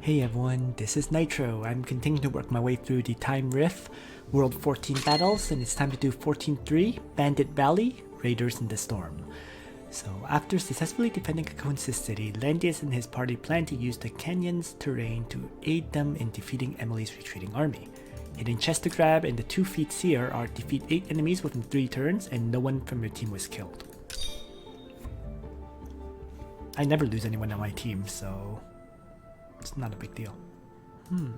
Hey everyone, this is Nitro. I'm continuing to work my way through the Time Rift World 14 battles, and it's time to do 14.3, Bandit Valley, Raiders in the Storm. So after successfully defending Cacon's city, Langrisser and his party plan to use the canyon's terrain to aid them in defeating Emily's retreating army. Hidden chest to grab and the 2 feats here are defeat 8 enemies within 3 turns and no one from your team was killed. I never lose anyone on my team, so it's not a big deal. Ooh.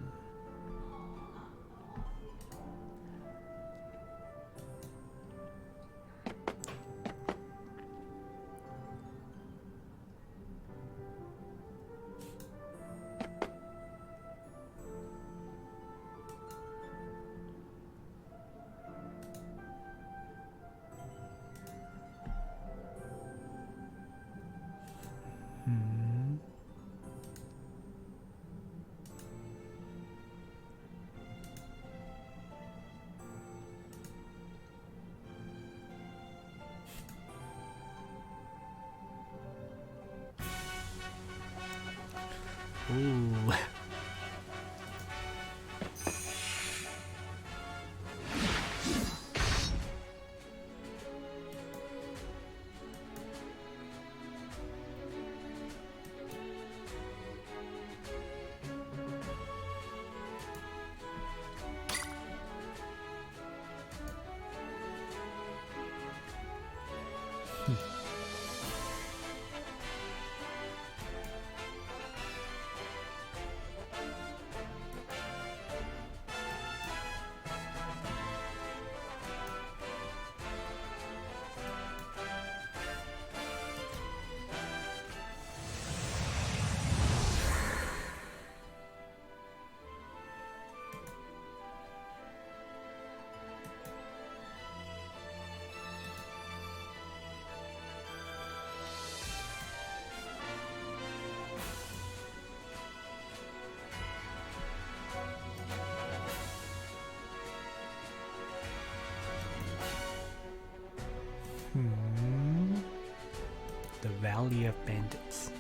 The Valley of Bandits.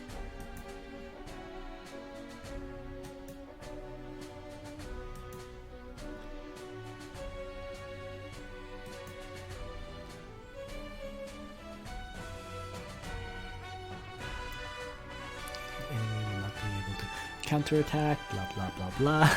Enemy will not be able to counterattack, blah blah blah blah.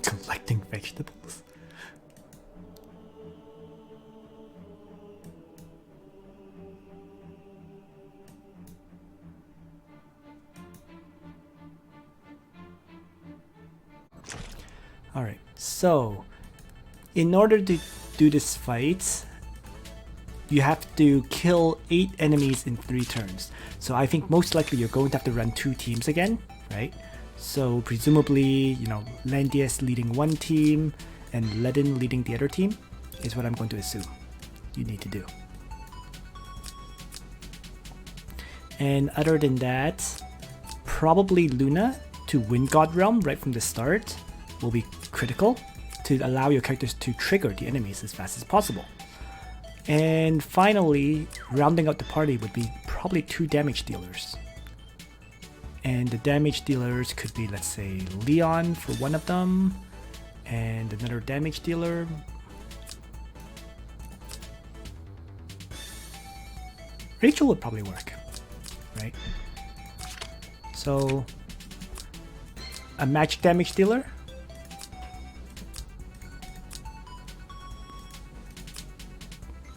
Collecting vegetables. Alright, so in order to do this fight, you have to kill 8 enemies in 3 turns. So I think most likely you're going to have to run 2 teams again, right? So presumably, you know, Langrisser leading one team and Ledin leading the other team is what I'm going to assume you need to do. And other than that, probably Luna to win God Realm right from the start will be critical to allow your characters to trigger the enemies as fast as possible. And finally, rounding out the party would be probably 2 damage dealers. And the damage dealers could be, let's say, Leon for one of them, and another damage dealer. Rachel would probably work, right? So a magic damage dealer.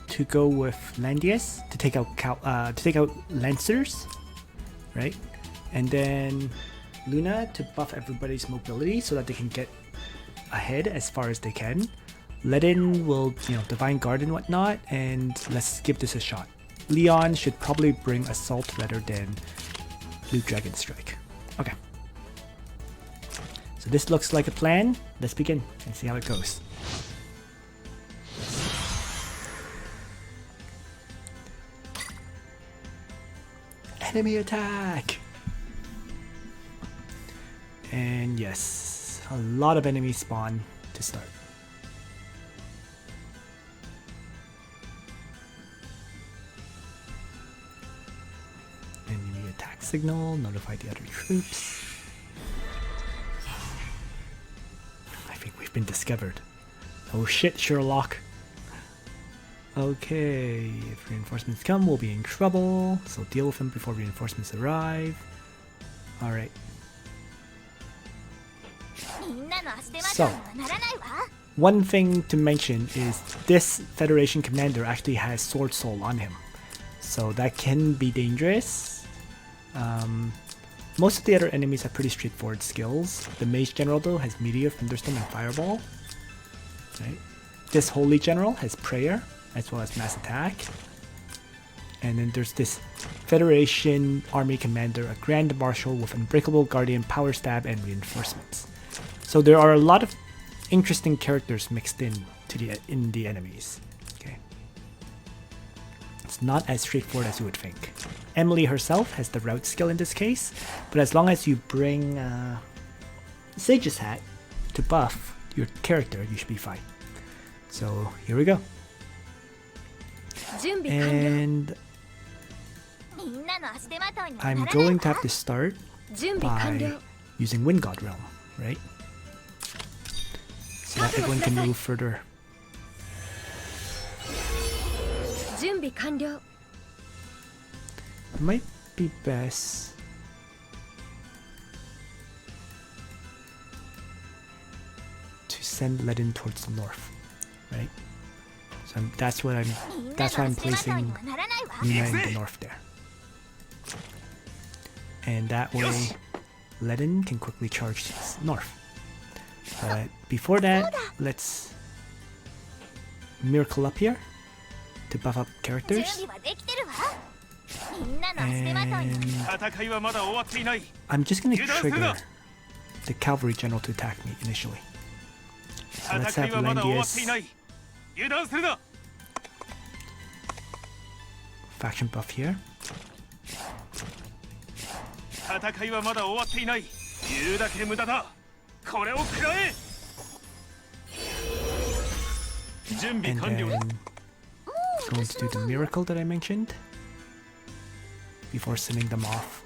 To go with Landius to take out Lancers, right? And then Luna to buff everybody's mobility so that they can get ahead as far as they can. Ledin will, Divine Guard and whatnot, and let's give this a shot. Leon should probably bring Assault rather than Blue Dragon Strike. Okay. So this looks like a plan. Let's begin and see how it goes. Enemy attack! And yes, a lot of enemies spawn to start. Enemy attack signal, notify the other troops. I think we've been discovered. Oh shit, Sherlock. Okay, if reinforcements come, we'll be in trouble, so deal with them before reinforcements arrive. Alright. So, one thing to mention is this Federation commander actually has Sword Soul on him, so that can be dangerous. Most of the other enemies have pretty straightforward skills. The Mage General though has Meteor, Thunderstorm, and Fireball. Right? This Holy General has Prayer, as well as Mass Attack. And then there's this Federation Army Commander, a Grand Marshal with Unbreakable Guardian, Power Stab, and Reinforcements. So there are a lot of interesting characters mixed in the enemies. Okay, it's not as straightforward as you would think. Emily herself has the route skill in this case, but as long as you bring Sage's Hat to buff your character, you should be fine. So here we go. And I'm going to have to start by using Wind God Realm, right? So that everyone can move further. It might be best to send Ledin towards the north, right? So that's why I'm placing Nina in the north there. And that way Ledin can quickly charge north. But before that, let's Miracle up here to buff up characters. And I'm just gonna trigger the Cavalry General to attack me initially. So let's have Landius faction buff here. And then going to do the miracle that I mentioned before sending them off.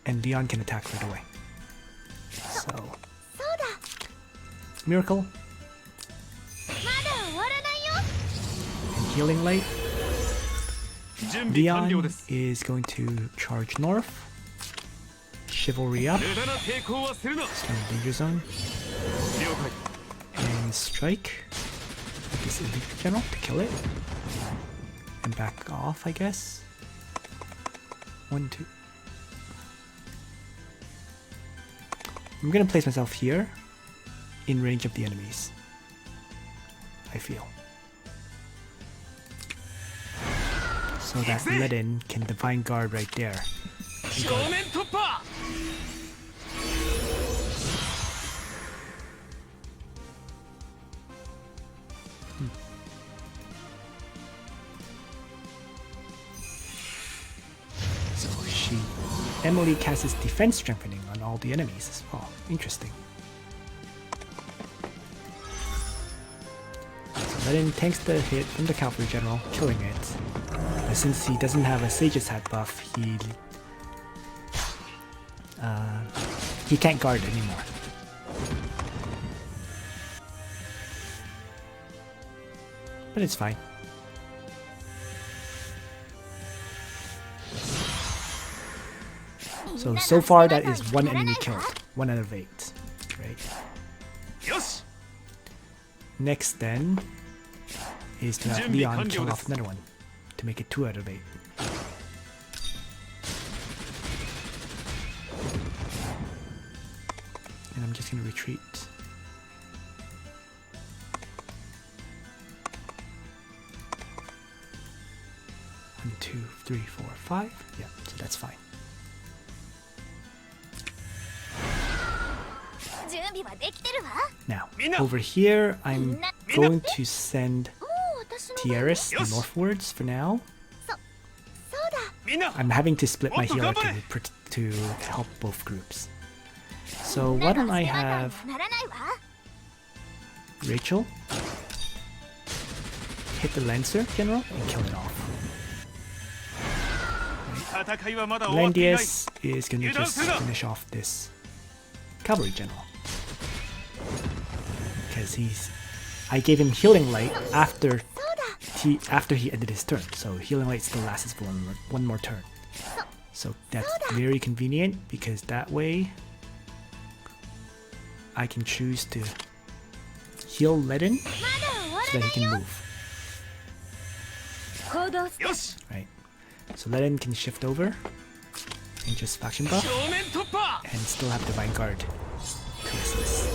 And Leon can attack right away. So miracle and healing light. Leon is going to charge north. Chivalry up. Danger zone. And strike this elite general to kill it. And back off, I guess. 1, 2. I'm gonna place myself here in range of the enemies, I feel. So that Ledin can Divine Guard right there. So Emily casts defense strengthening on all the enemies as well. Interesting. So Ledin tanks the hit from the Cavalry General, killing it. But since he doesn't have a Sage's Hat buff, he can't guard anymore. But it's fine. So far that is 1 enemy killed. 1 out of 8. Right. Next then is to have Leon kill off another one to make it 2 out of 8. And I'm just gonna retreat. 1, 2, 3, 4, 5. Yeah, so that's fine. Now, over here, I'm going to send Tiaris northwards for now. I'm having to split my healer to help both groups. So why don't I have Rachel hit the Lancer General and kill it off. Landius is going to just finish off this Cavalry General. Because I gave him Healing Light after he ended his turn. So Healing Light still lasts for one more turn. So that's very convenient because that way I can choose to heal Ledin so that he can move. Right. So Ledin can shift over and just faction buff and still have Divine Guard to assist.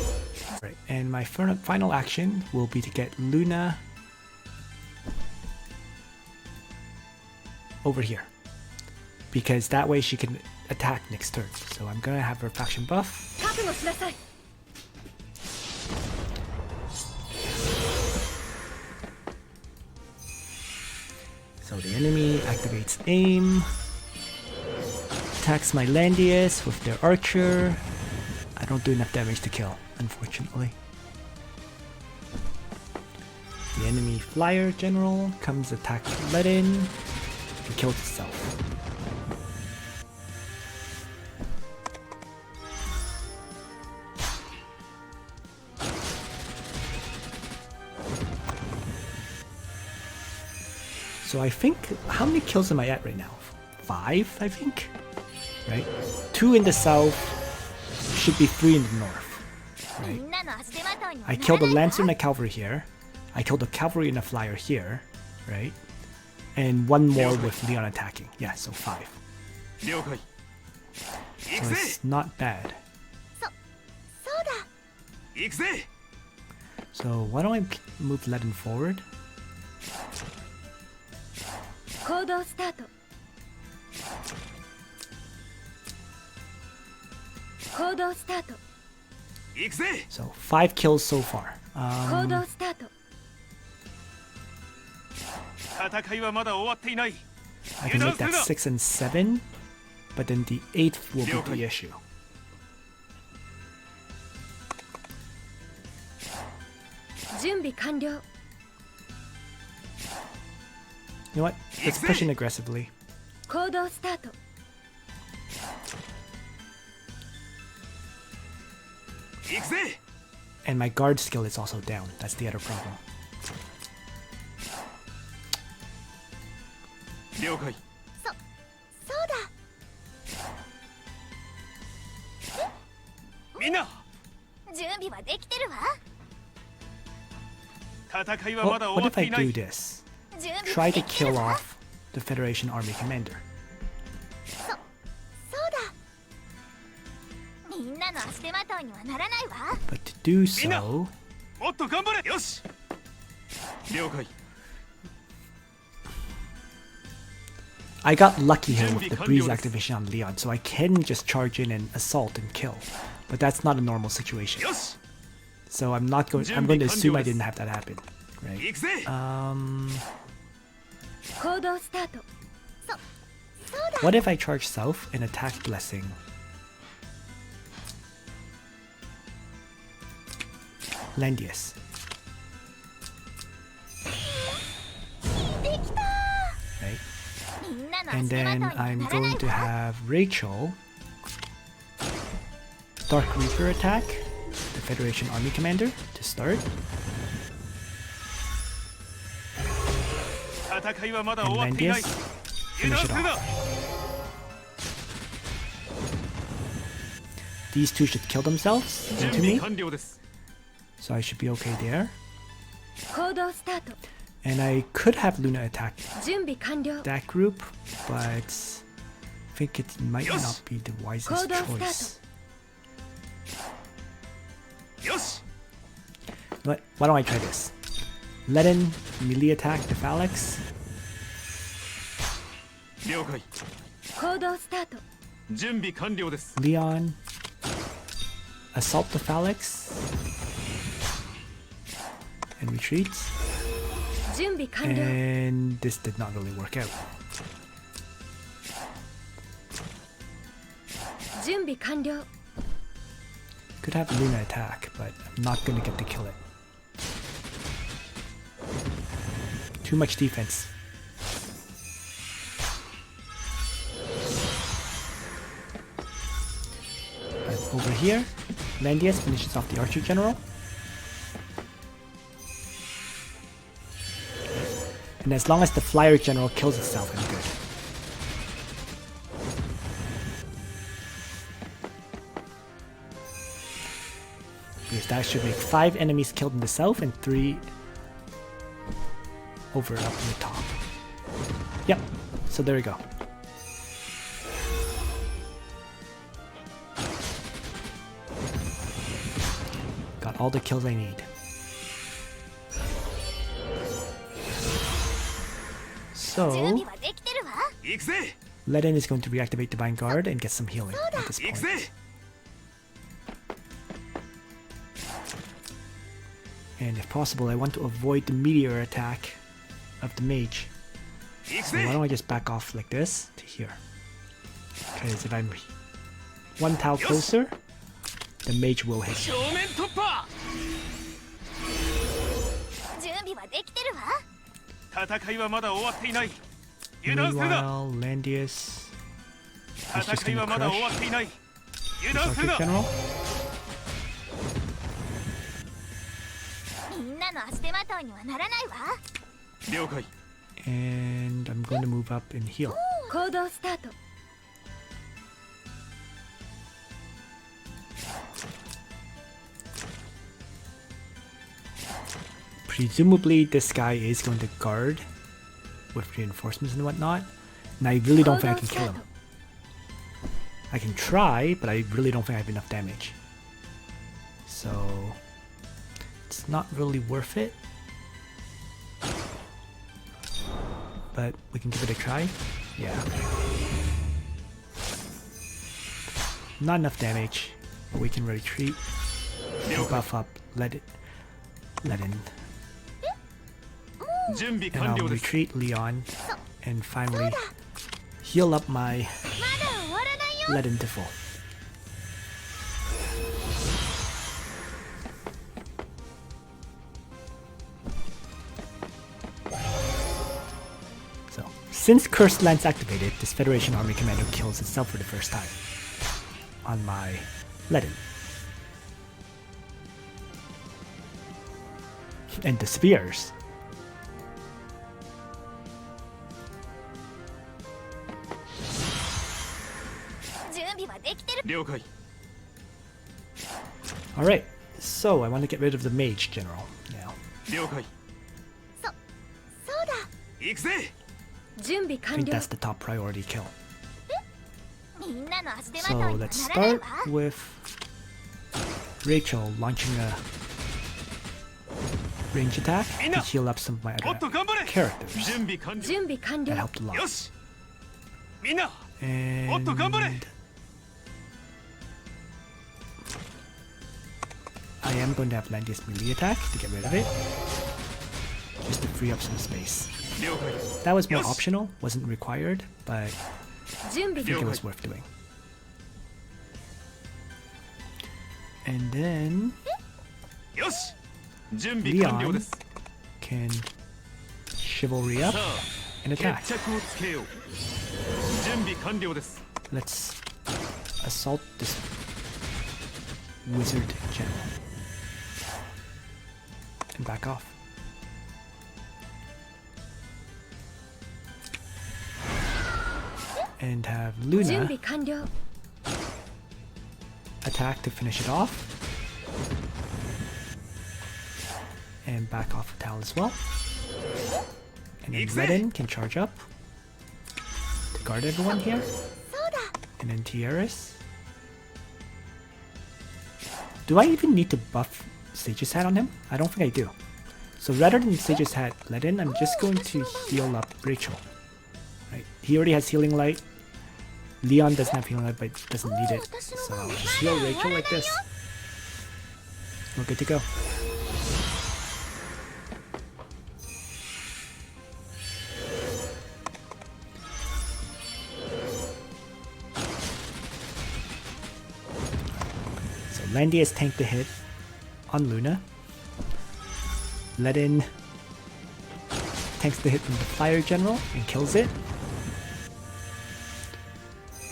Right. And my final action will be to get Luna over here. Because that way she can attack next turn. So I'm gonna have her faction buff. So the enemy activates aim, attacks my Landius with their archer. I don't do enough damage to kill, unfortunately. The enemy flyer general comes attack Ledin and kills itself. So I think, how many kills am I at right now? 5, I think? Right? 2 in the south, should be 3 in the north. Right? I killed a Lancer and a Cavalry here. I killed a Cavalry and a Flyer here. Right? And 1 more with Leon attacking. Yeah, so 5. So it's not bad. So why don't I move Ledin forward? So 5 kills so far. I can make that 6 and 7, but then the 8th will be the issue. You know what? Let's push in aggressively. And my guard skill is also down. That's the other problem. Well, what if I do this? Try to kill off the Federation Army Commander. But to do so, I got lucky here with the breeze activation on Leon, so I can just charge in and assault and kill. But that's not a normal situation. So I'm going to assume I didn't have that happen. Right? What if I charge south and attack Blessing? Landius. Right? And then I'm going to have Rachel Dark Reaper attack the Federation Army Commander to start. And Landius finish it off. these two should kill themselves into me. 完了です So I should be okay there. 行動スタート And I could have Luna attack 準備完了 that group, but I think it might not be the wisest Cooldown choice. よし But why don't I try this? Let in melee attack the Phalanx. 了解行動スタート準備完了です Leon assault the Phalanx and retreat. 準備完了 And this did not really work out. 準備完了 Could have Luna attack, but I'm not gonna get to kill it. Too much defense. But over here, Landius finishes off the Archer General. And as long as the Flyer General kills itself, I'm good. Because that should make 5 enemies killed in the south and 3 over up in the top. Yep, so there we go. Got all the kills I need. So, 準備はできてるわ行くぜ Ledin is going to reactivate Divine Guard and get some healing at this 行く point. ぜ And if possible, I want to avoid the meteor attack of the mage. 行く So why ぜ don't I just back off like this to here? Because if I'm 1 tile closer, the mage will hit. 正面突破準備はできてるわ戦いはまだ終わっていない油断するな Meanwhile, Landius is just 戦い gonna はまだ終わ crush っていない the 油断する Archer な General. みんなの足手まといにはならないわ了解 And I'm going to move up and heal. 行動スタート Presumably, this guy is going to guard with reinforcements and whatnot. And I really don't think I can kill him. I can try, but I really don't think I have enough damage. So, it's not really worth it. But we can give it a try. Yeah. Not enough damage, but we can retreat. Buff up, let in. 準備 And 完 I'll 了です retreat Leon and finally heal up my まだ終わらないよ Ledin to full. So, since Cursed Lance activated, this Federation Army Commander kills itself for the first time on my Ledin. And the spears. 準備はできてる了解 Alright, so I want to get rid of the Mage General now. 了解そうだ行くぜ準備 I 完 think 了 that's the top priority kill. みんなの足手ま So といには let's ならない start わ with Rachel launching a range attack to heal up some of my もっ other と頑張れ characters. 準備完了準備完 That 了 helped a lot. よしみんな And もっと頑張れ I am going to have Landius melee attack to get rid of it. Just to free up some space. 了解 That was more Yes. optional, wasn't required, but 準備 I think it Okay. was worth doing. And then よし準備完了です can chivalry up さあ and 決 attack. 着をつけよう準備完了です Let's assault this wizard general and back off. And have 準 Luna 備完了 attack to finish it off. And back off a towel as well. And then Redden can charge up to guard everyone here. And then Tiaris. Do I even need to buff Sage's Hat on him? I don't think I do. So rather than Sage's Hat Redden, I'm just going to heal up Rachel. Right? He already has Healing Light. Leon doesn't have Healing Light, but doesn't need it. So I'll just heal Rachel like this. We're good to go. So Landius tanked the hit on Luna. Ledin tanks the hit from the Fire General and kills it.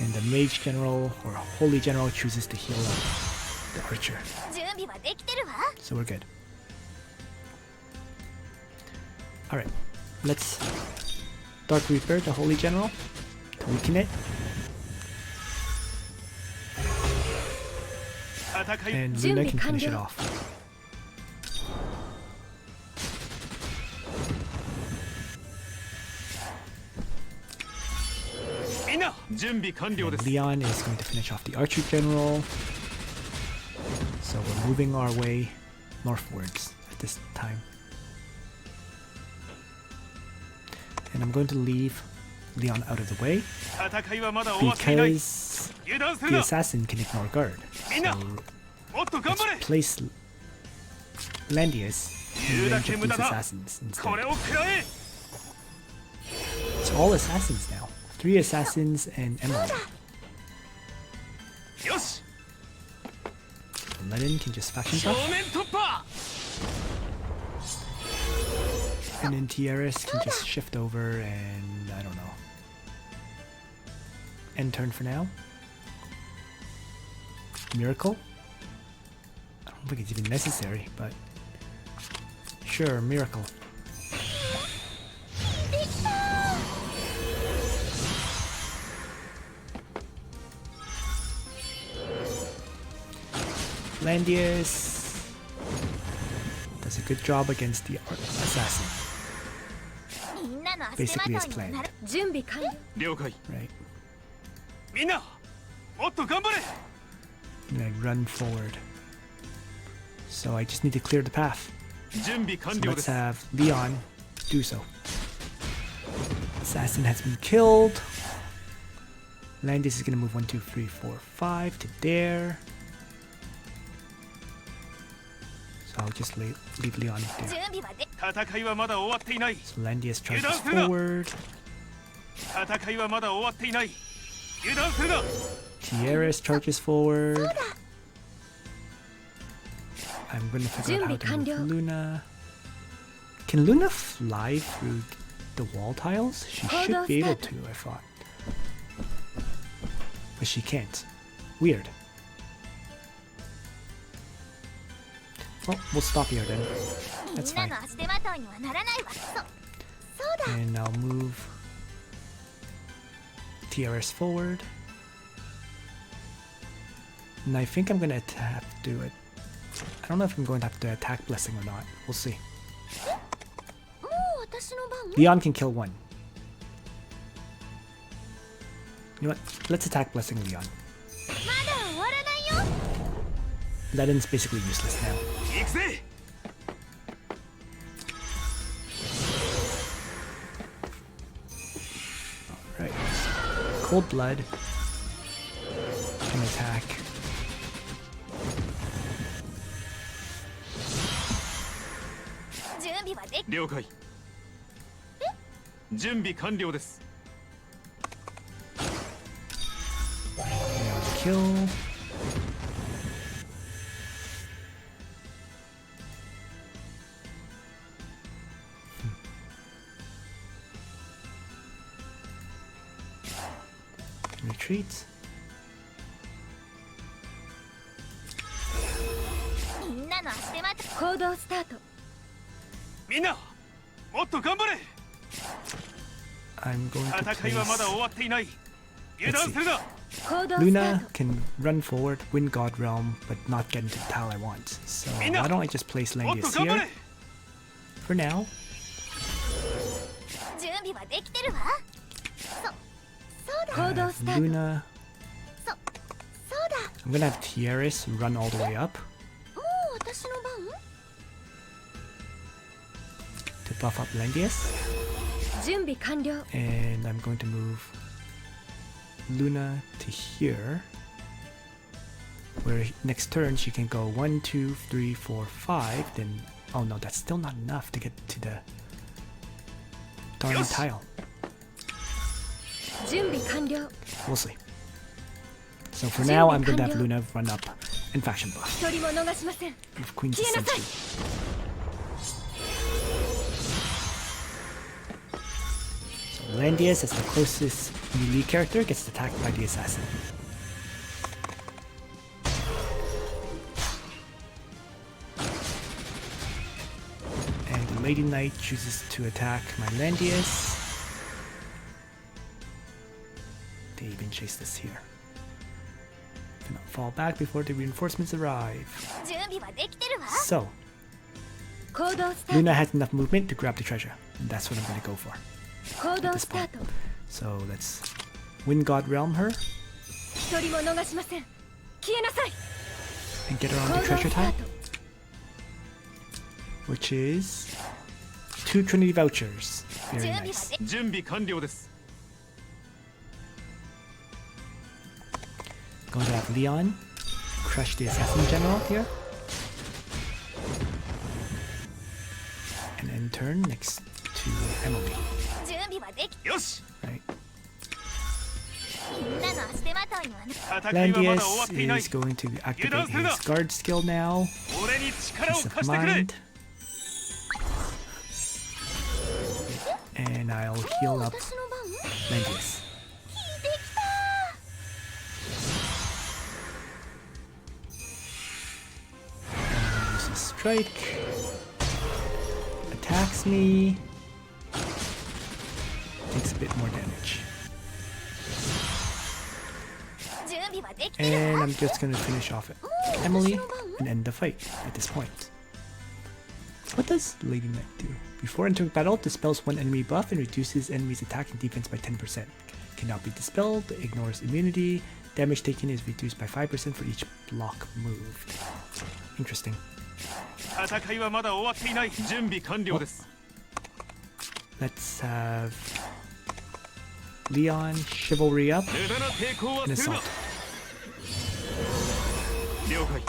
And the Mage General or Holy General chooses to heal up the Archer. So we're good. Alright, let's Dark Reaper the Holy General to weaken it. And Luna can finish it off. And Leon is going to finish off the Archer General. So we're moving our way northwards at this time. And I'm going to leave Leon out of the way because the assassin can ignore guard. So let's place Landius in range of these assassins instead. It's all assassins now. 3 assassins and Emerald. Ledin can just faction buff. And then Tiaris can just shift over and I don't know. End turn for now. Miracle? I don't think it's even necessary, but sure, Miracle. Landius does a good job against the assassin. Basically as planned. Right. And I run forward. So I just need to clear the path. So let's have Leon do so. Assassin has been killed. Landius is going to move 1, 2, 3, 4, 5 to there. So I'll just leave Leon there. So Landius charges forward. Tiaris charges forward. I'm gonna figure out how to move Luna. Can Luna fly through the wall tiles? She should be able to, I thought. But she can't. Weird. Well, we'll stop here then. That's fine. And I'll move Tiaris forward. And I think I'm gonna have to do it. I don't know if I'm going to have to attack Blessing or not. We'll see. Leon can kill 1. You know what? Let's attack Blessing Leon. Ledin's basically useless now. Alright. Cold Blood can attack. Kill. Retreat. I'm going to place... Let's see. 行動スター Luna ト can run forward, win God Realm, but not get into the tile I want. So why don't I just place もっと Langrisser 頑張 here れ for now? 準備はできてるわそうだ I 行動 have スタート Luna. そうだ I'm gonna have Tiaris run all the way up もう私の番 to buff up Langrisser. 準備完了 And I'm going to move Luna to here, where next turn she can go 1, 2, 3, 4, 5. Then, oh no, that's still not enough to get to the darn Yes. tile. 準備完了 We'll see. So for now, I'm going to have Luna run up and faction buff 一人も逃しません with Queen's 消えなさい Ascension. So Landius, as the closest melee character, gets attacked by the assassin. And the Lady Knight chooses to attack my Landius. They even chase this here. Cannot fall back before the reinforcements arrive. 準備はできてるわ So, 行動スター Luna has enough movement to grab the treasure. And that's what I'm going to go for. ト行動スタート So let's Wind God Realm her 一人も逃しません消えなさい and get her 行 on 動 the treasure スター tile, ト which is 2 Trinity Vouchers. Very 準備は nice. で準備完了です Going to have Leon crush the Assassin General here. And end turn next to Emily. 準備はできよし Right. みんなの足手まといにはね戦いはまだ終わ Landius っていない is going to activate down, his guard skill now. 俺に力を Peace 貸 of してくれ mind. And I'll heal up 私の番 Landius. できた Use a strike. Attacks me. Takes a bit more damage. 準備はできてる And わ I'm just gonna finish off Emily and end the fight at this point. What does Lady Knight do? Before entering battle, dispels one enemy buff and reduces enemy's attack and defense by 10%. Cannot be dispelled, ignores immunity. Damage taken is reduced by 5% for each block moved. Interesting. 戦いはまだ終わっていない準備完了です Let's have Leon Chivalry up 無駄な抵抗は and する Assault. な了解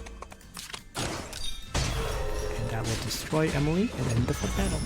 And that will destroy Emily and end the foot battle.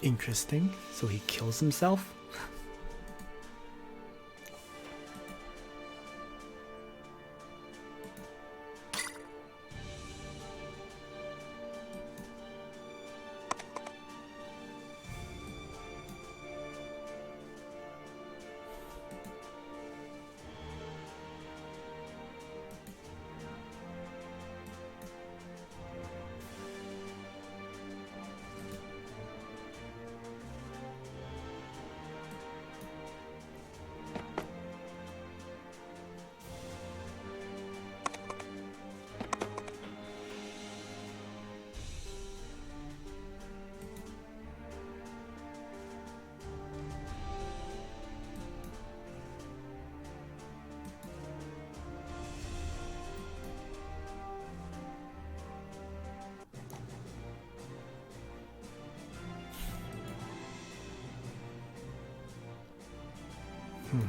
Interesting. So he kills himself? Blah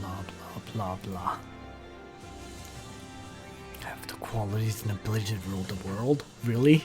blah blah blah. Have the qualities and ability to rule the world? Really?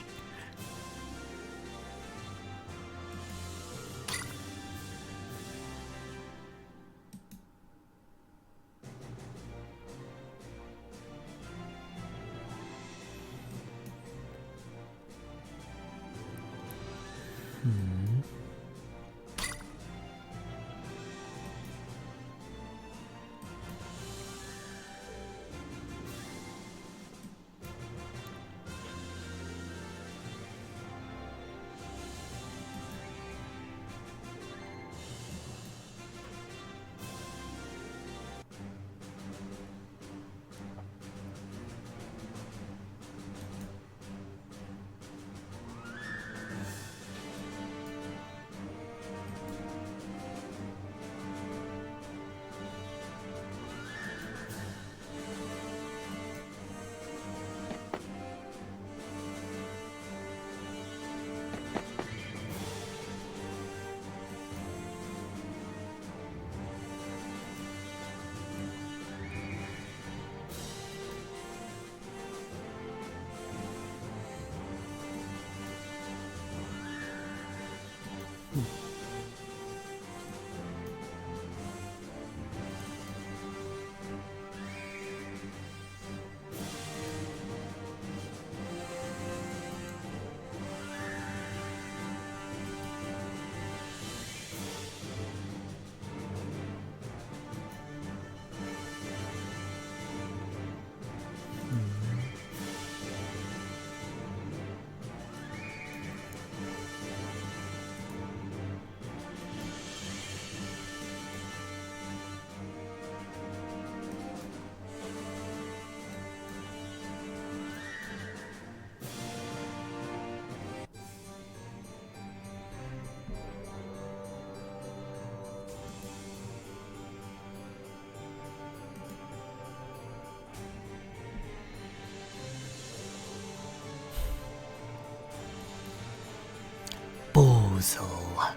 Boozle.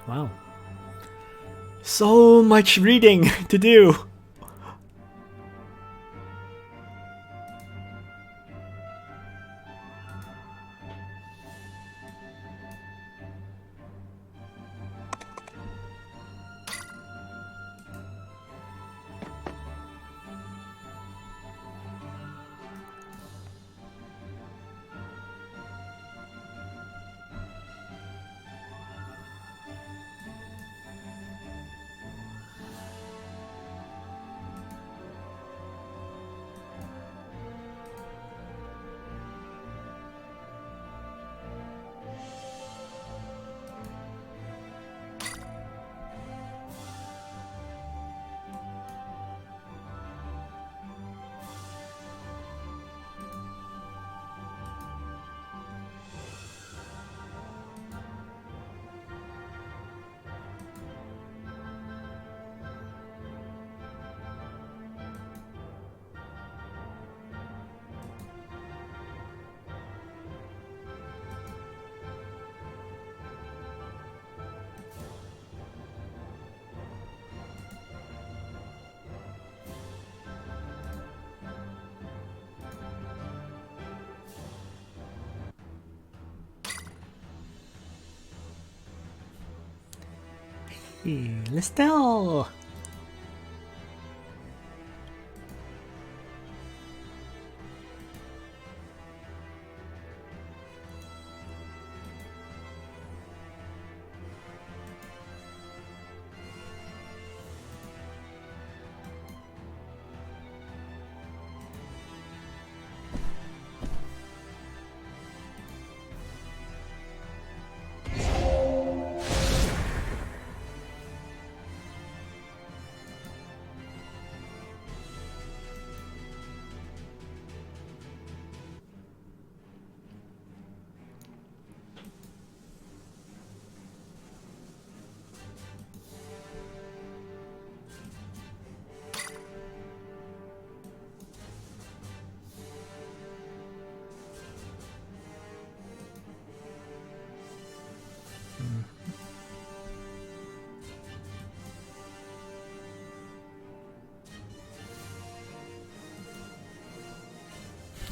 Wow. So much reading to do. Listel!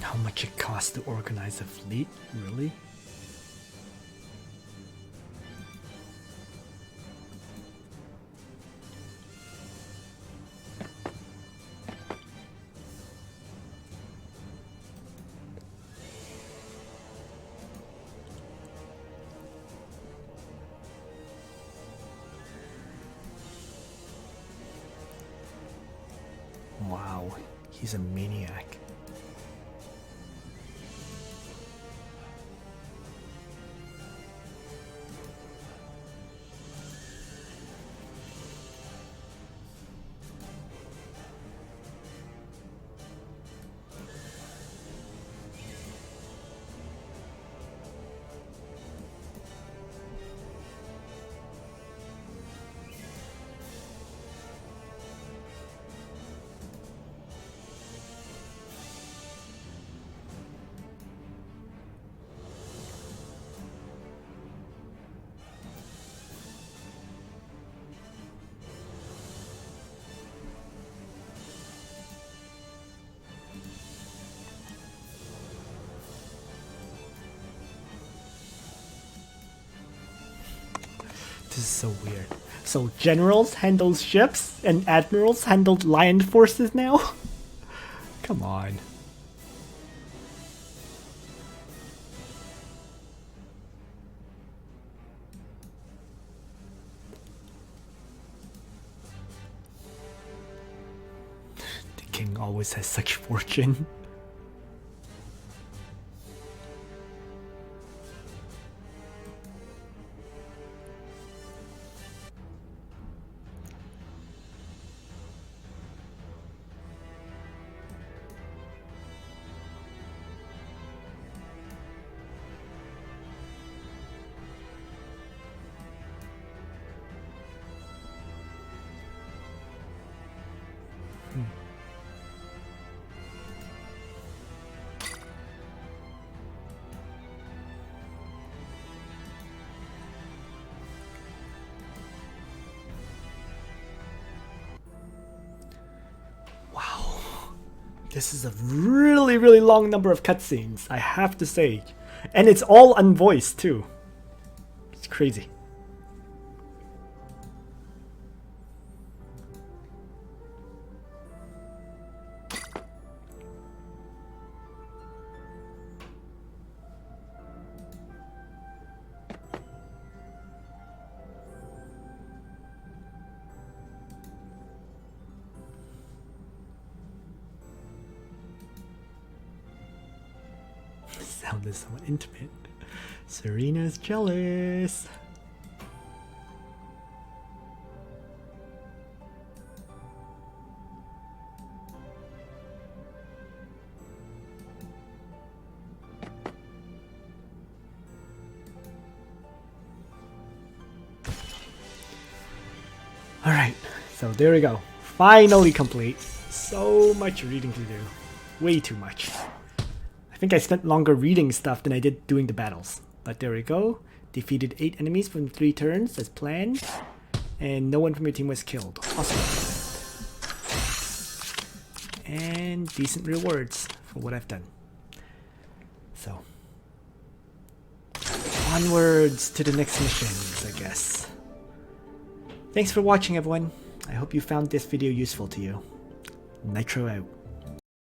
How much it costs to organize a fleet? Really? Wow, he's a maniac. This is so weird. So generals handle ships and admirals handle land forces now? Come on. The king always has such fortune. This is a really, really long number of cutscenes, I have to say. And it's all unvoiced too. It's crazy. Sounded somewhat intimate. Serena's jealous. Alright, so there we go. Finally complete. So much reading to do. Way too much. I think I spent longer reading stuff than I did doing the battles. But there we go. Defeated 8 enemies from 3 turns as planned. And no one from your team was killed. Awesome. And decent rewards for what I've done. So. Onwards to the next missions, I guess. Thanks for watching, everyone. I hope you found this video useful to you. Nitro out.